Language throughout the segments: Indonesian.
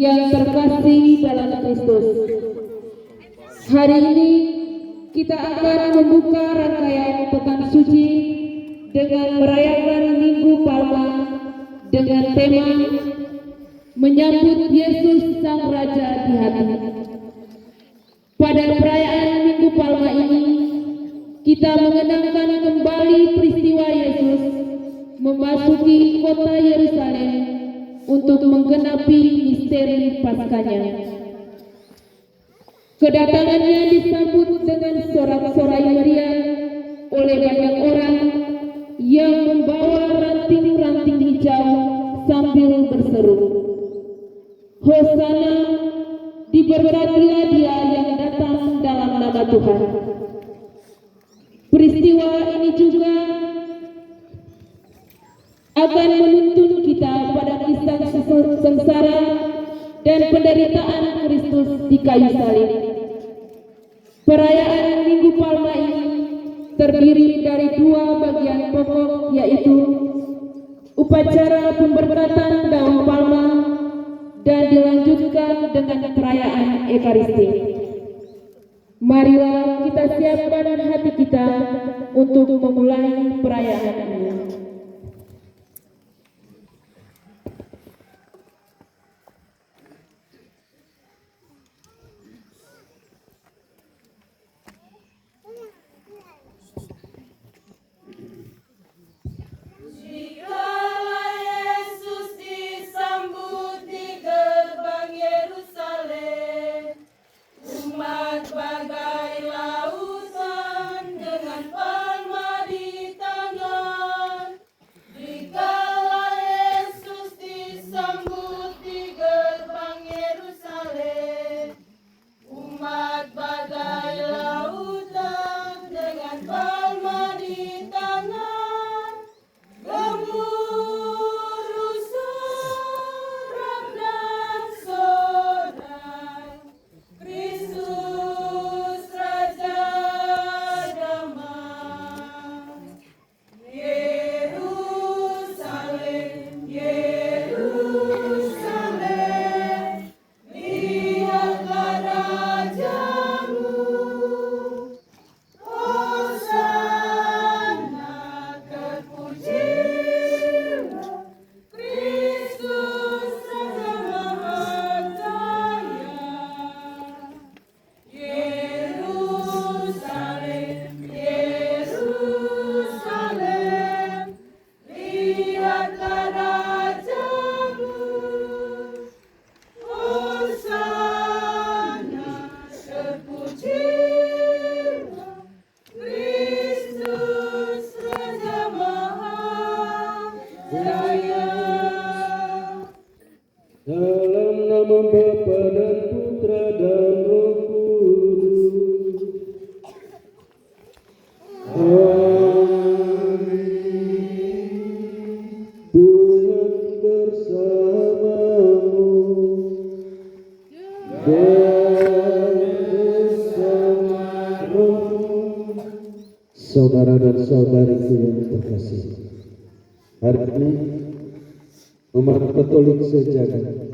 Yang terkasih dalam Kristus, hari ini kita akan membuka rangkaian Pekan Suci dengan merayakan Minggu Palma dengan tema menyambut Yesus Sang Raja di hati. Pada perayaan Minggu Palma ini, kita mengenangkan kembali peristiwa Yesus memasuki kota Yerusalem untuk menggenapi misteri Paskahnya. Kedatangannya disambut dengan sorak-sorai meriah oleh banyak orang yang membawa ranting-ranting hijau sambil berseru, "Hosana, diberkatilah Dia yang datang dalam nama Tuhan." Peristiwa ini juga akan menuntun kita pada kisah sengsara dan penderitaan Kristus di kayu salib. Perayaan Minggu Palma ini terdiri dari dua bagian pokok, yaitu upacara pemberkatan daun palma dan dilanjutkan dengan perayaan Ekaristi. Marilah kita siapkan hati kita untuk memulai perayaan ini. Dalam nama Bapa dan Putra dan Roh Kudus. Amin. Tuhan bersamamu dan bersama rohmu. Saudara dan saudariku yang terkasih, hari ini umat Katolik sejagat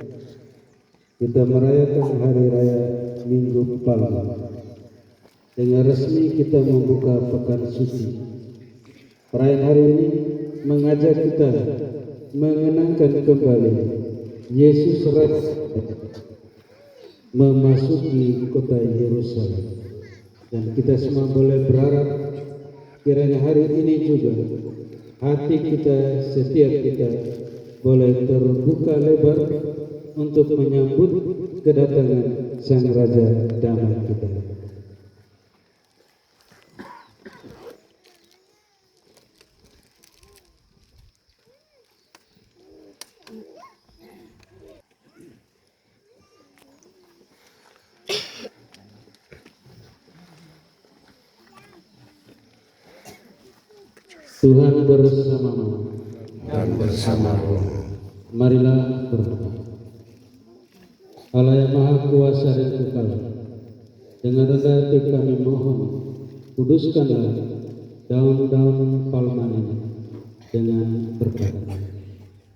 kita merayakan hari raya Minggu Palma. Dengan resmi kita membuka Pekan Suci. Perayaan hari ini mengajak kita mengenangkan kembali Yesus Raja memasuki kota Yerusalem, dan kita semua boleh berharap kiranya hari ini juga hati kita, setiap kita boleh terbuka lebar untuk menyambut kedatangan Sang Raja Damai kita. Tuhan bersamamu dan bersama rohmu. Marilah berdoa. Allah yang Maha Kuasa dan Kekal, dengan rendah hati kami mohon, kuduskanlah daun-daun palma ini dengan berkat.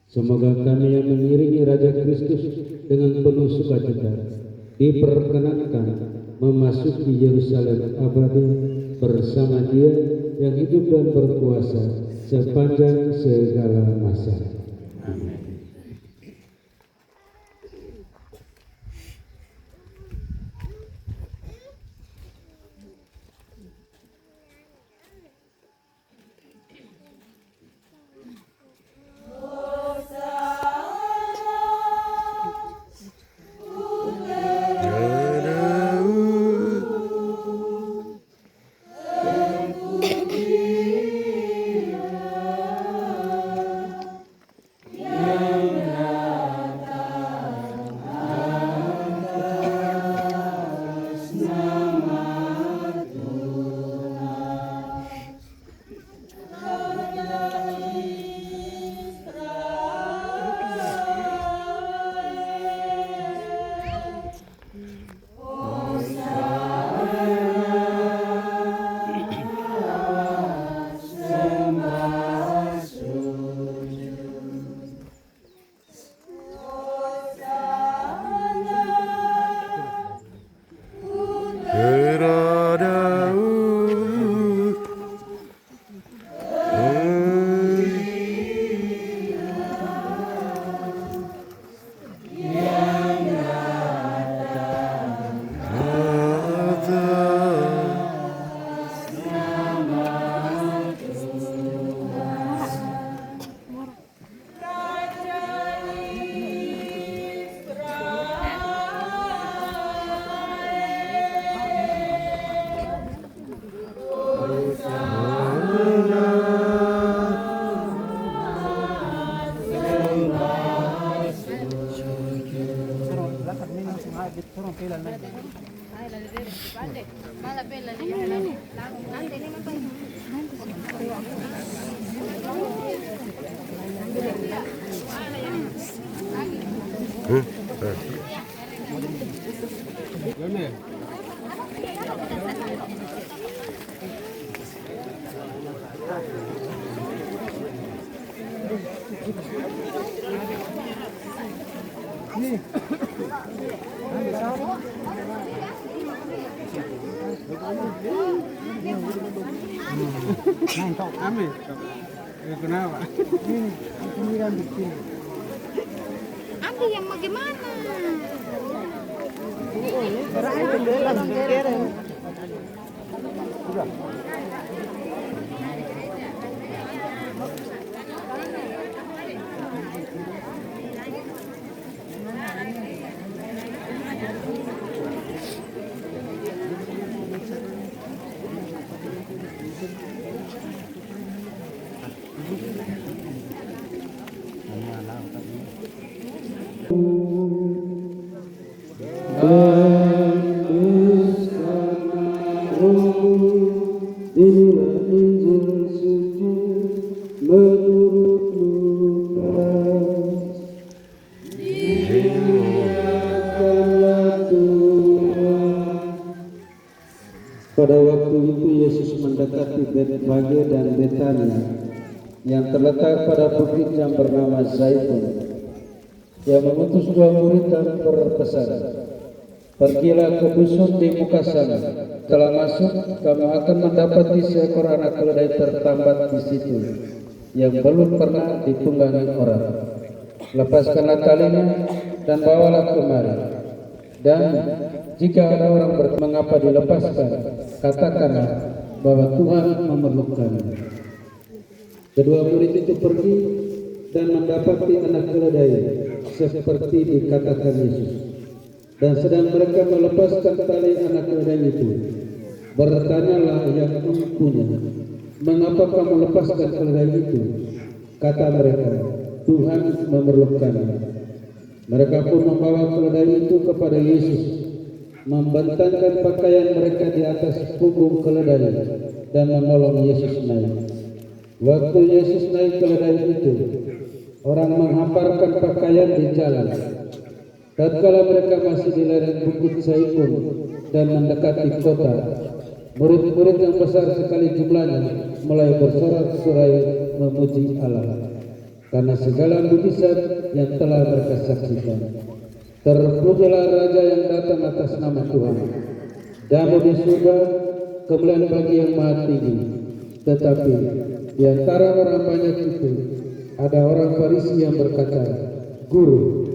Semoga kami yang mengiringi Raja Kristus dengan penuh sukacita diperkenankan memasuki Yerusalem abadi bersama Dia yang hidup dan berkuasa sepanjang segala masa. Ada yang bagaimana? Inilah Injil suci menurut Lukas. Dimuliakanlah Tuhan. Pada waktu itu Yesus mendekati Betfage dan Betania yang terletak pada bukit yang bernama Zaitun. Dia mengutus 2 murid dan berpesan, "Pergilah ke dusun di muka sana. Setelah masuk, kamu akan mendapati seekor anak keledai tertambat di situ, yang belum pernah ditunggangi orang. Lepaskanlah talinya dan bawalah kemari. Dan jika ada orang mengapa dilepaskan, katakanlah bahwa Tuhan memerlukannya." Kedua murid itu pergi dan mendapati anak keledai seperti dikatakan Yesus. Dan sedang mereka melepaskan tali anak keledai itu, bertanyalah yang empunya, "Mengapa kamu lepaskan keledai itu?" Kata mereka, "Tuhan memerlukannya." Mereka pun membawa keledai itu kepada Yesus, membentangkan pakaian mereka di atas punggung keledai dan menolong Yesus naik. Waktu Yesus naik keledai itu, orang menghamparkan pakaian di jalan. Tatkala mereka masih di lereng bukit Zaitun dan mendekati kota, murid-murid yang besar sekali jumlahnya mulai bersorak-sorai memuji Allah karena segala mujizat yang telah mereka saksikan. Terpujilah Raja yang datang atas nama Tuhan. Damai di surga, kemuliaan bagi yang maha tinggi. Tetapi di antara orang banyak itu ada orang Farisi yang berkata, Guru,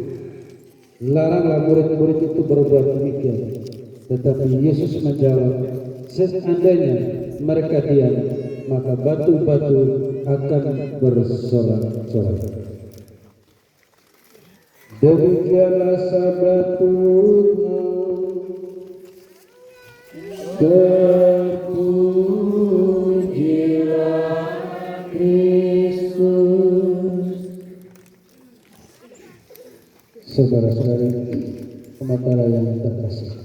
laranglah murid-murid itu berbuat demikian. Tetapi Yesus menjawab, seandainya mereka diam, maka batu-batu akan bersorak-sorak. Demikianlah sabda Tuhan. Terpujilah Kristus. Saudara-saudari umat Allah yang terkasih,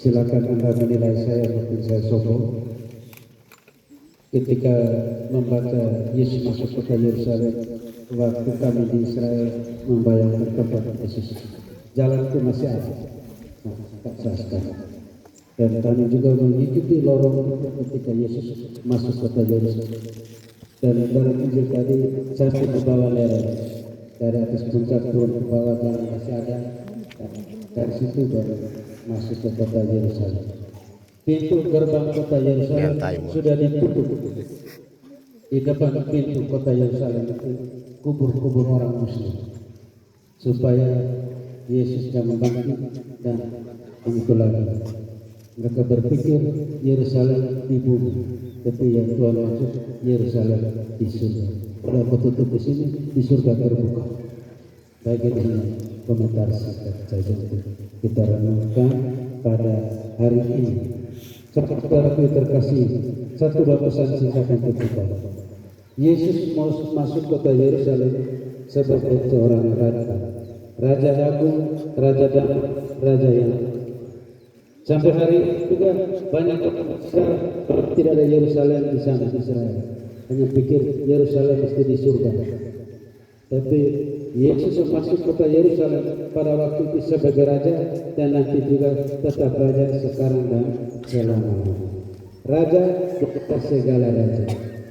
silakan Anda menilai saya mungkin saya sombong ketika membaca Yesus masuk kota Yerusalem waktu kami di Israel membayangkan tempat Yesus. Jalan itu masih ada, tak sah sekali. Dan kami juga mengikuti lorong ketika Yesus masuk kota Yerusalem. Dan dalam Injil tadi sampai ke bawah lereng, dari atas puncak turun ke bawah jalan masih ada. Dan dari situ baru masuk ke kota Yerusalem. Pintu gerbang kota Yerusalem sudah ditutup. Di depan pintu kota Yerusalem itu kubur-kubur orang Muslim, supaya Yesus jangan bangkit dan begitu lagi. Mereka berpikir Yerusalem di bumi, tapi yang Tuhan maksud Yerusalem di surga. Kalau aku tutup di sini, di surga terbuka. Baik, ini komentar singkat saja untuk kita renungkan pada hari ini. Saudara terkasih, satu dua pesan singkat untuk kita. Yesus mau masuk kota Yerusalem sebagai seorang raja agung, raja damai, raja yang sampai hari ini juga banyak orang Israel tidak ada Yerusalem di sana Israel, hanya pikir Yerusalem mesti di surga. Tapi Yesus masuk kota Yerusalem pada waktu itu sebagai raja dan nanti juga tetap raja sekarang dan selamanya. Raja di atas segala raja.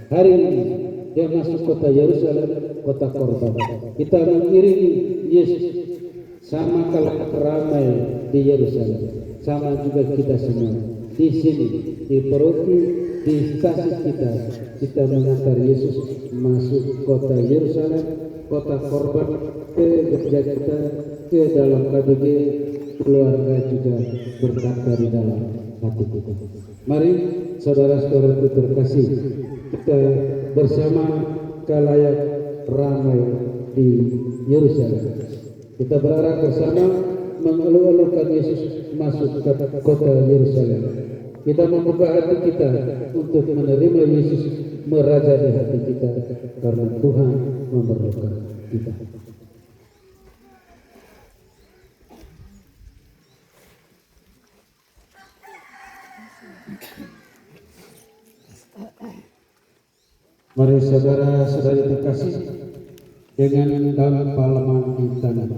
Hari ini dia masuk kota Yerusalem, kota korban. Kita mengiringi Yesus sama kalau ramai di Yerusalem, sama juga kita semua di sini di Paroki, di stasiun kita mengantar Yesus masuk kota Yerusalem, kota korban, ke gereja kita, ke dalam KBG, keluarga juga berkata di dalam hati kita. Mari saudara-saudara terkasih, kita bersama kalayak ramai di Yerusalem. Kita berharap bersama mengeluh-elukan Yesus masuk ke kota Yerusalem. Kita membuka hati kita untuk menerima Yesus meraja di hati kita karena Tuhan memerlukan kita. Mari saudara-saudari terkasih, dengan dalam palaman di tanah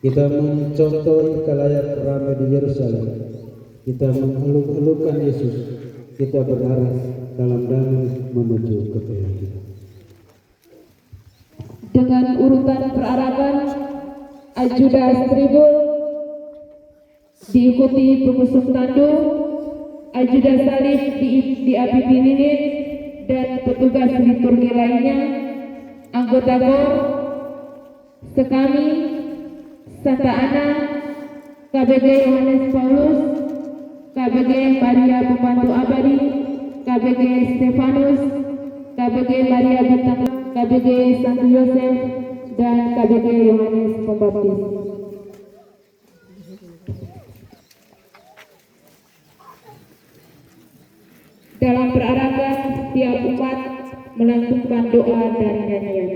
kita mencontohi kalayak ramai di Yerusalem. Kita mengeluh-elukan Yesus. Kita berharap dalam damai menuju kepada kita. Dengan urutan perarakan Ajudas Tribul diikuti pengusung tandu, Ajudas Salib di Apipi Ninit, dan petugas liturgi lainnya, anggota KOR, Sekami, Santa Ana, KBG Yohanes Paulus, KBG Maria Pembantu Abadi, KBG Stefanus, KBG Maria Bintang, KBG Santo Yosef, dan KBG Yohanes Pembaptis. Dalam perarakan, setiap umat melantunkan doa dan nyanyian.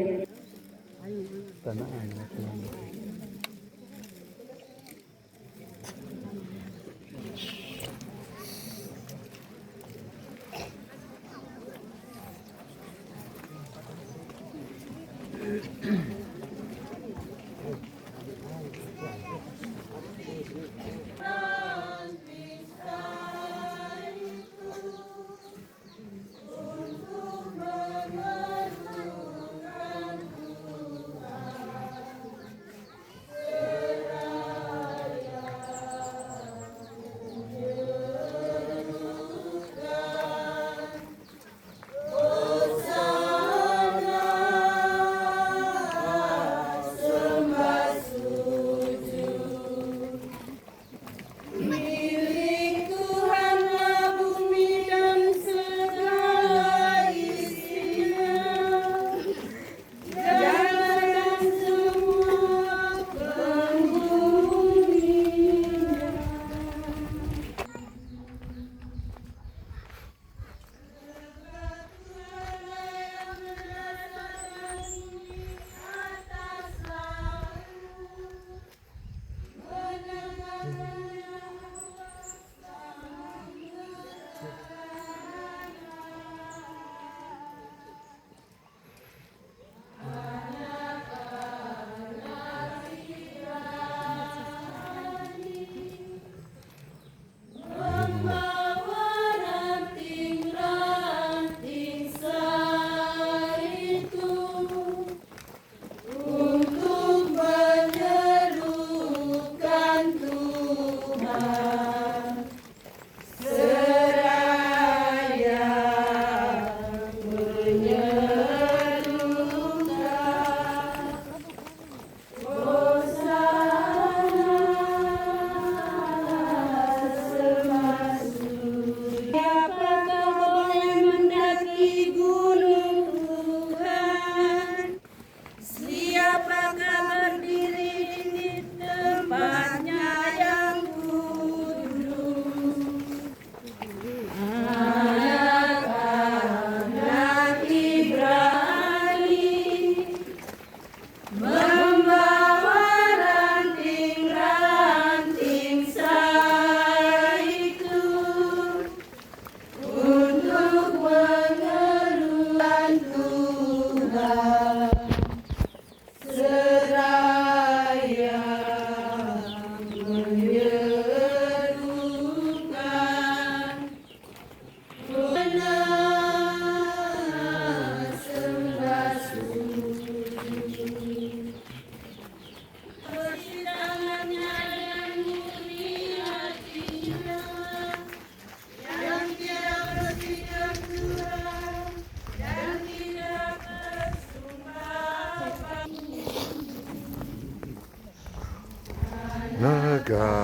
Naga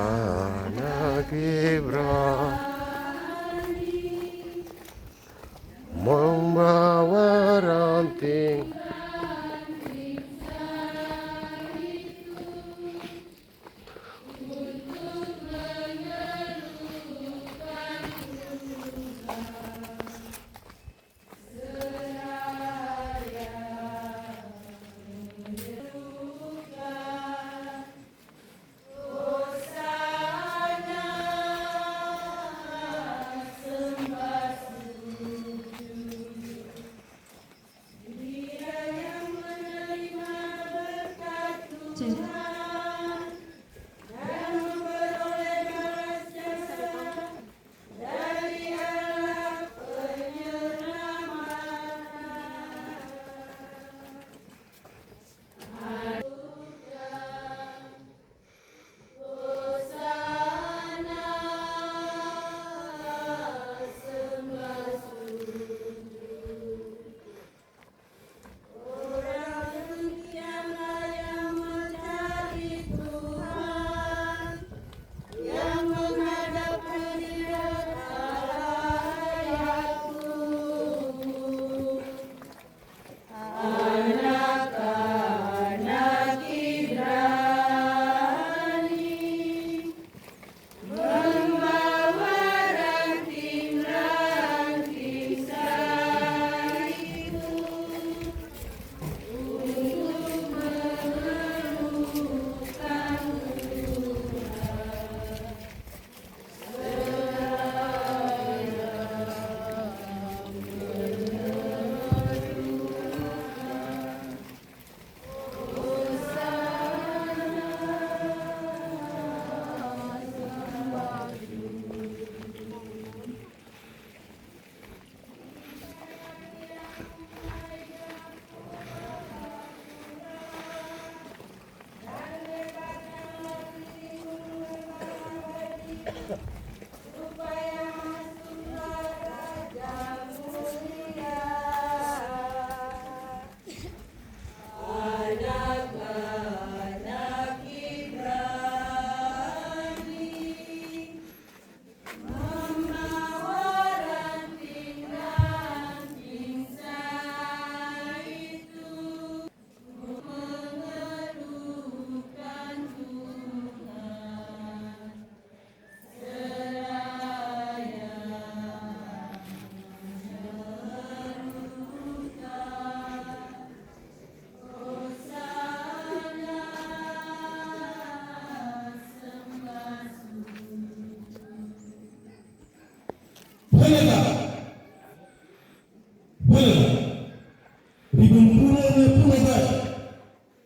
Gibran membawa ranting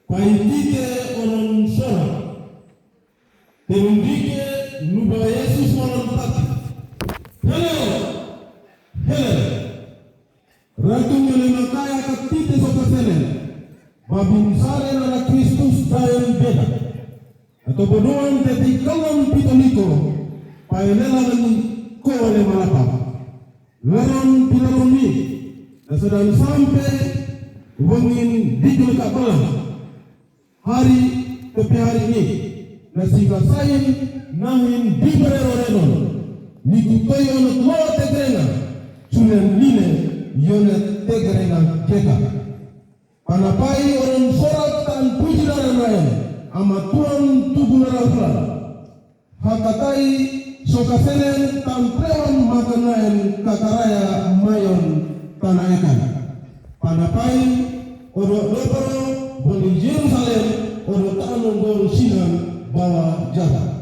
Paitite onon sora, terundike nuba Yesus onon pati. Hello, ratu menemakaya katite sokasene, babin sare nana Kristus dayan beda. Atau bodoan teti kawan pitoniko, paenela mani koole malapa. Laron pilaron ni, nasadang sampai wangin digul kapalang. Hari tepi hari ini nasiga sayin nahin dibererorenon niku koy onot lo tegrena sunen line yone tegrena keka panapai onon sorat tan pujilaran lain ama tuan tugunaran hakatai sokasenen tan preon makanaen kakaraya mayon tanaekan panapai odok lepero boli Yerusalem odok tanong gol sinan bawa jalan.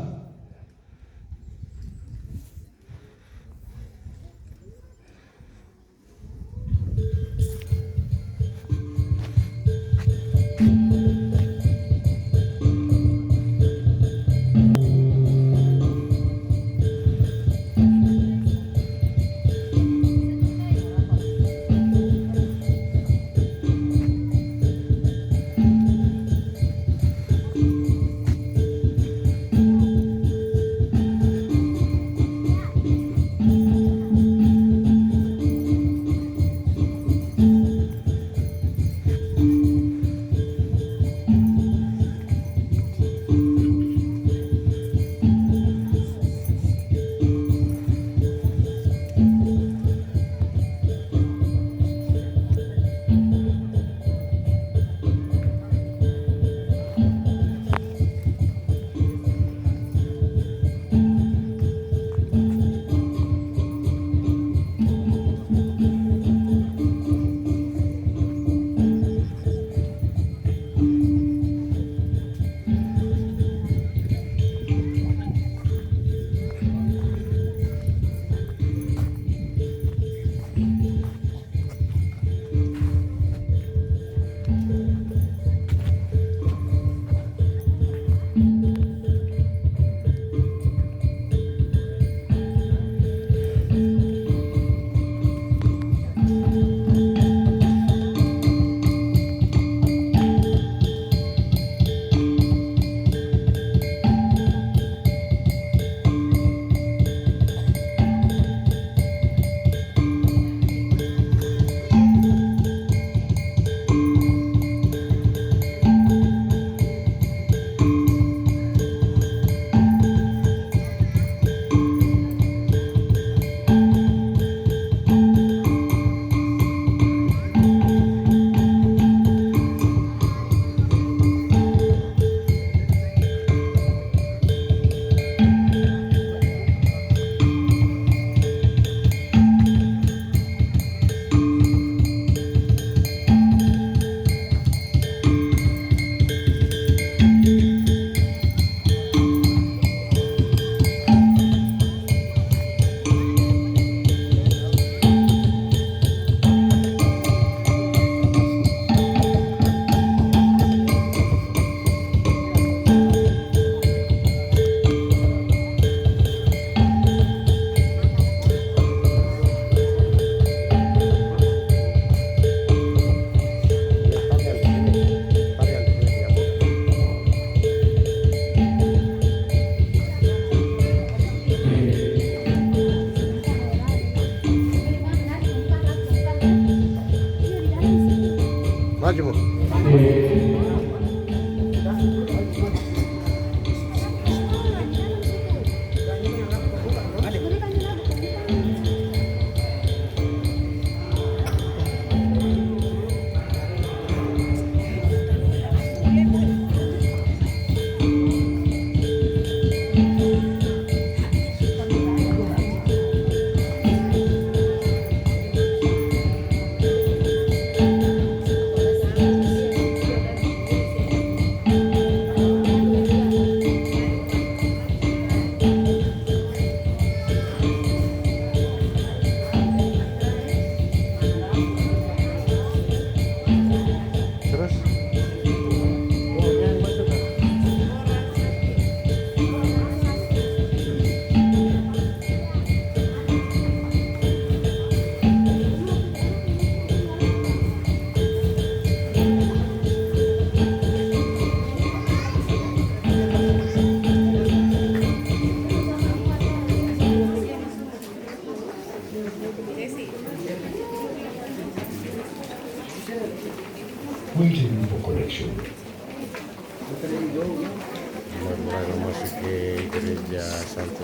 ke Gereja Santo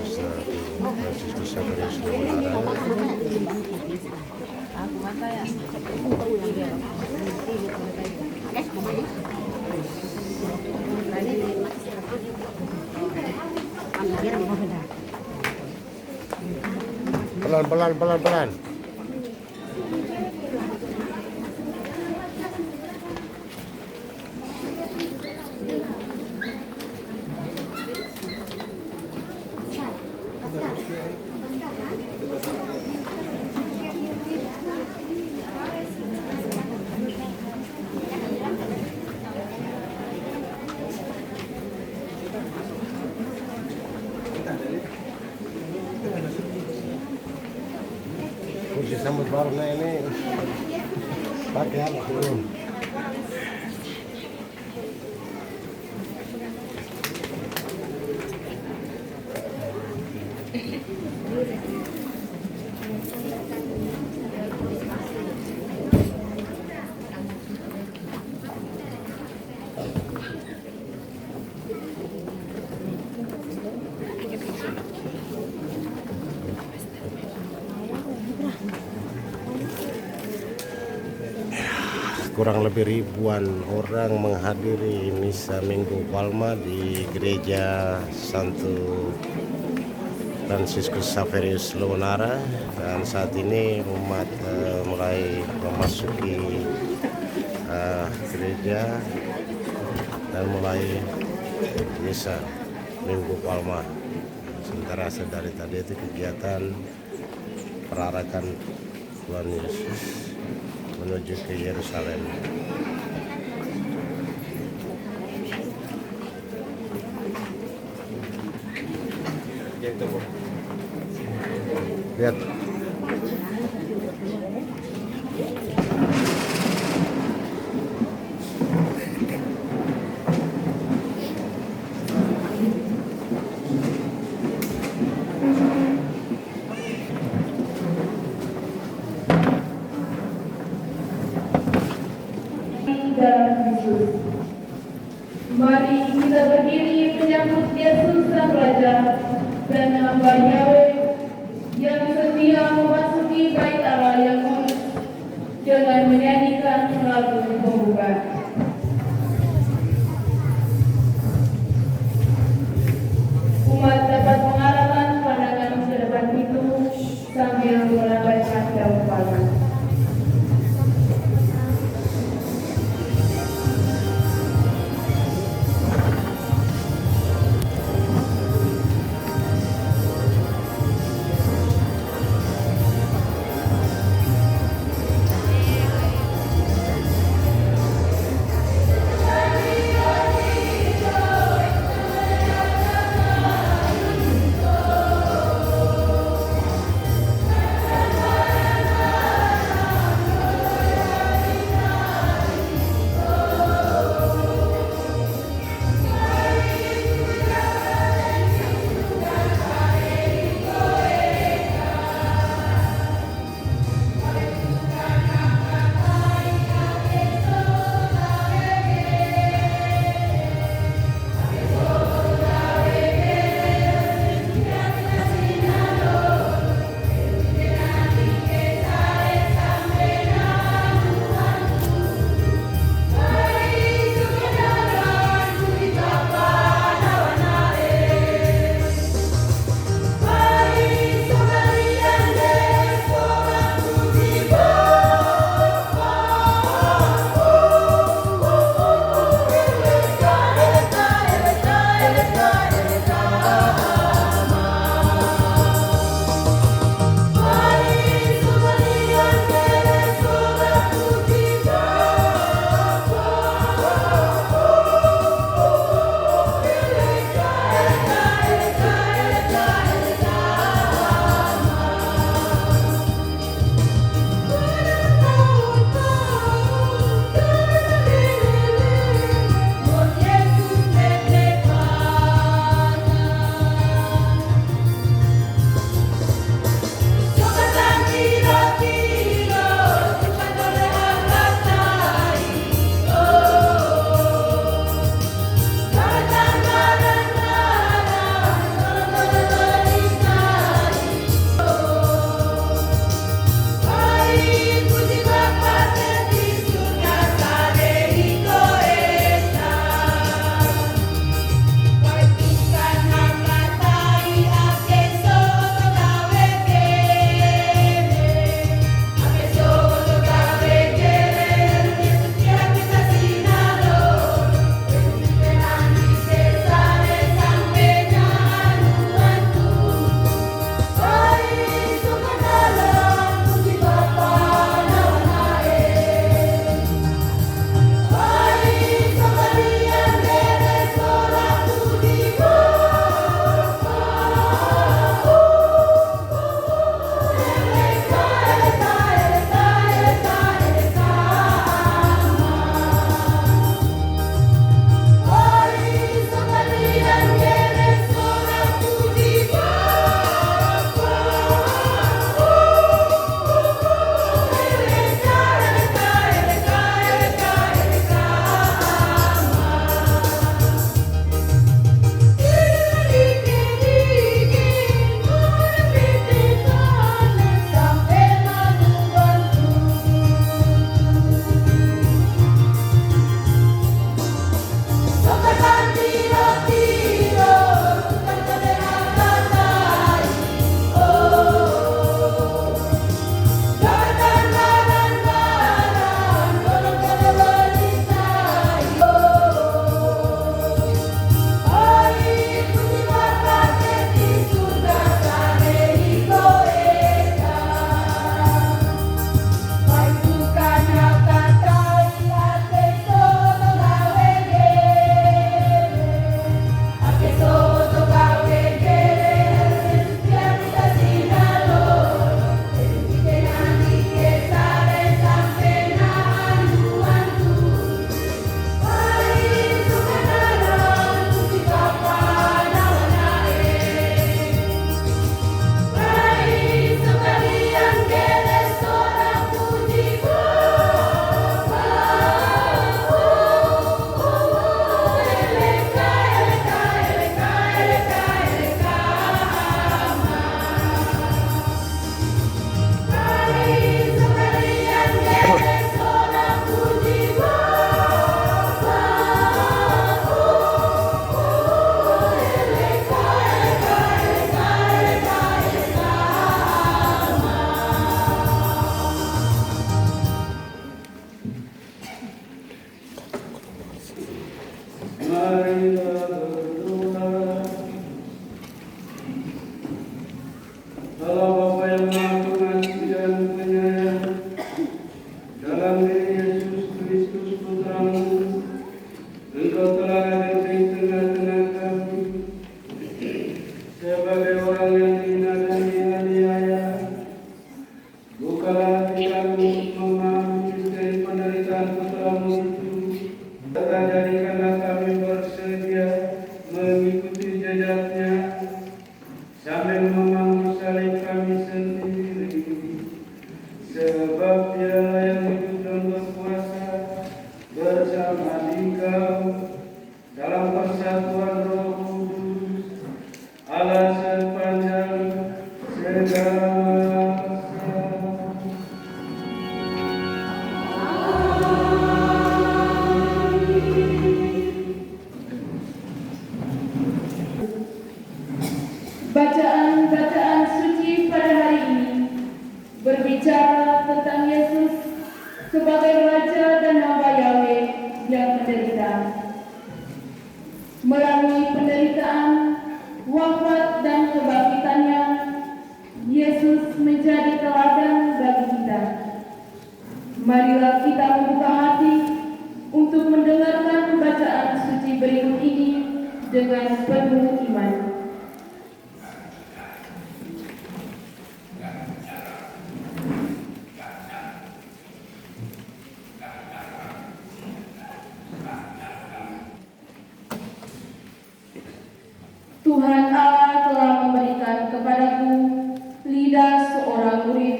Franciscus Xaverius Lewonara. Pelan. Kursi sambut barunya ini pakai apa belum? Kurang lebih ribuan orang menghadiri misa Minggu Palma di Gereja Santo Franciscus Xaverius Lewonara, dan saat ini umat mulai memasuki gereja dan mulai misa Minggu Palma. Sementara dari tadi itu kegiatan perarakan Tuhan Yesus menuju ke Yerusalem. Lihat. Dalam Yesus. Mari kita berdiri menyambut Yesus Sang Raja dan hamba Yahweh yang setia memasuki bait Allah yang kudus dengan menyanyikan lagu pembuka. Umat dapat mengarahkan pandangan ke depan pintu sambil melambaikan daun palma. mengikuti jejaknya sambil memangku salib kami sendiri, sebab Dialah yang hidup dan berkuasa bersama Engkau dalam persatuan Roh Kudus, Allah sepanjang segala masa. Bacaan-bacaan suci pada hari ini berbicara tentang Yesus sebagai Raja dan Hamba Yahweh yang menderita. Melalui penderitaan, wafat dan kebangkitannya, Yesus menjadi teladan bagi kita. Marilah kita membuka hati untuk mendengarkan bacaan suci berikut ini dengan penuh iman. Tuhan Allah telah memberikan kepadaku lidah seorang murid,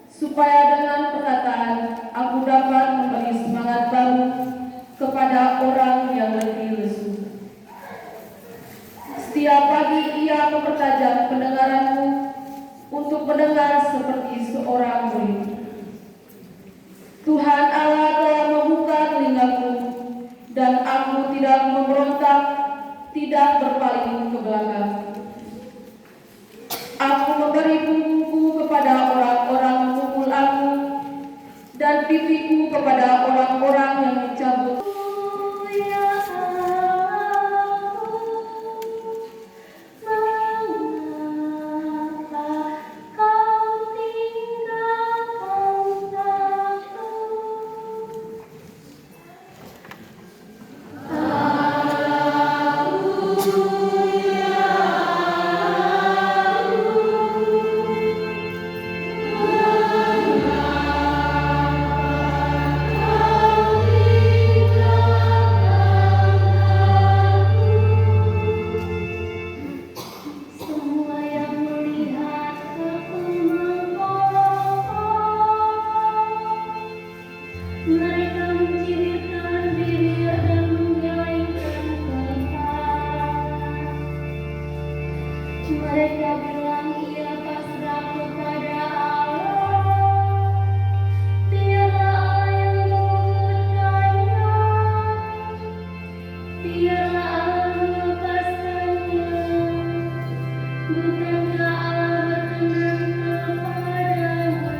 supaya dengan perkataan aku dapat memberi semangat baru kepada orang yang lebih lesu. Setiap pagi ia mempertajam pendengaranmu untuk mendengar seperti seorang murid. Tuhan Allah telah membuka telingaku, dan aku tidak memberontak, tidak berpaling ke belakang. Aku memberi punggungku kepada orang-orang memukul aku, dan pipiku kepada orang-orang yang mencabut. Mereka bilang ia pasrah kepada Allah. Biarlah Allah yang menguatkannya. Biarlah Allah melepaskannya. Bukankah Allah berkenan kepadanya?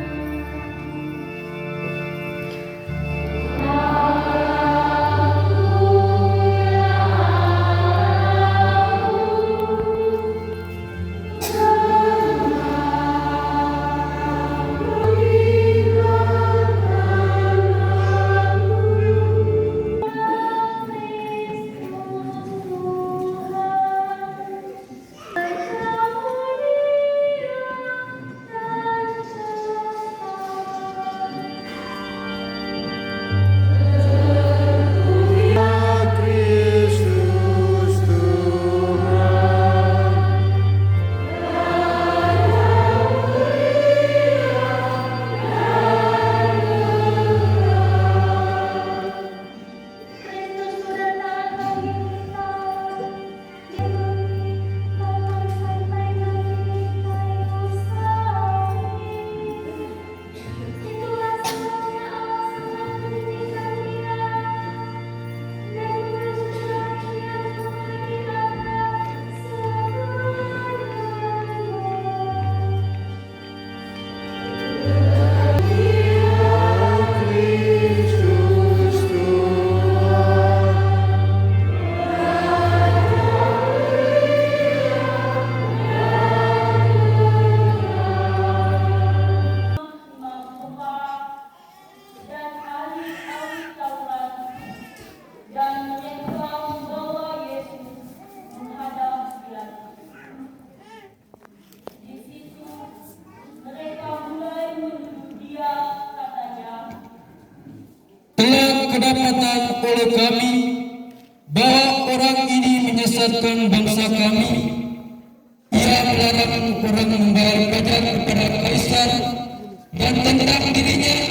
bangsa kami. Ia melarang orang membayar pajak kepada kaisar dan tentang dirinya